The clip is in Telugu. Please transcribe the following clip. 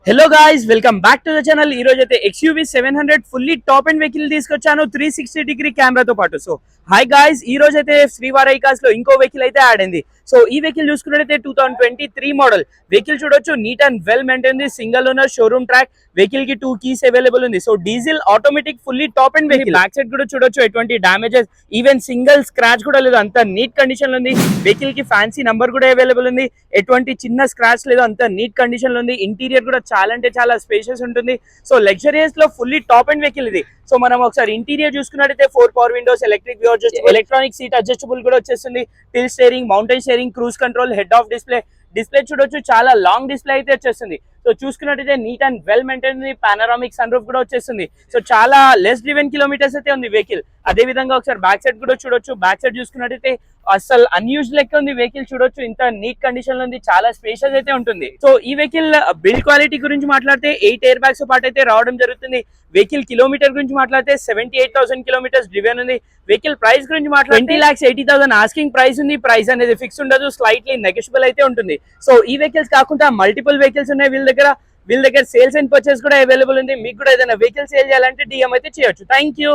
Hello guys, welcome back to the channel. ఈ రోజు అయితే XUV 700 fully top end vehicle తీసుకొచ్చాను 360 డిగ్రీ కెమెరాతో పాటు. సో హాయ్ గాయ్స్, ఈ రోజు అయితే శ్రీవారి ఐకాస్ లో ఇంకో వెహికల్ అయితే యాడ్ అయింది. సో ఈ వెహికల్ చూసుకున్నట్టయితే 2023 మోడల్ వెహికల్ చూడొచ్చు. Neat and well maintain, single owner, showroom track. Vehicle కి 2 కీస్ అవైలబుల్ ఉంది. So diesel automatic fully top end vehicle. Back side కూడా చూడొచ్చు, ఎటువంటి డామేజెస్ ఈవెన్ సింగిల్ స్క్రాచ్ కూడా లేదు, అంత నీట్ కండిషన్ లో ఉంది. వెహికల్ కి ఫ్యాన్సీ నంబర్ కూడా అవైలబుల్ ఉంది. ఎటువంటి చిన్న స్క్రాచ్ లేదు, అంత నీట్ కండిషన్ లో ఉంది. ఇంటీరియర్ కూడా చాలా అంటే చాలా స్పేషియస్ ఉంటుంది. సో లగ్జరియస్ లో ఫుల్లీ టాప్ అండ్ వెహికల్ ఇది. సో మనం ఒకసారి ఇంటీరియర్ చూసుకున్నట్టయితే 4 power windows, electric view adjustable, electronic seat adjustable కూడా వచ్చేస్తుంది. Tilt steering, mounted steering, cruise control, head up display చూడొచ్చు, చాలా లాంగ్ డిస్ప్లే అయితే వచ్చేస్తుంది. సో చూసుకున్నట్టయితే neat and well maintain, panoramic sunroof కూడా వచ్చేస్తుంది. సో చాలా లెస్ డ్రివెన్ కిలోమీటర్స్ అయితే ఉంది వెహికల్. అదే విధంగా ఒకసారి బ్యాక్ సైడ్ కూడా చూడొచ్చు. బ్యాక్ సైడ్ చూసుకున్నట్టయితే అసలు అన్యూజ్ లెక్క ఉంది వెహికల్. చూడొచ్చు, ఇంత నీట్ కండిషన్ లో ఉంది, చాలా స్పేషియస్ అయితే ఉంటుంది. సో ఈ వెహికల్ బిల్డ్ క్వాలిటీ గురించి మాట్లాడితే 8 ఎయిర్ బ్యాగ్స్ పాటు అయితే రావడం జరుగుతుంది. వెహికల్ కిలోమీటర్ గురించి మాట్లాడితే 78,000 కిలోమీటర్స్ డ్రివెన్ ఉంది. వెహికల్ ప్రైస్ గురించి మాట్లాడితే 20,80,000 ఆస్కింగ్ ప్రైస్ ఉంది. ప్రైస్ అనేది ఫిక్స్ ఉండదు, స్లైట్లీ నెగోషియబుల్ అయితే ఉంటుంది. సో ఈ వెహికల్స్ కాకుండా మల్టిపుల్ వెహికల్స్ ఉన్నాయి వీళ్ళ దగ్గర సేల్స్ అండ్ పర్చేస్ కూడా అవైలబుల్ ఉంది. మీకు కూడా ఏదైనా వెహికల్ సేల్ చేయాలంటే DM అయితే చేయొచ్చు. Thank you.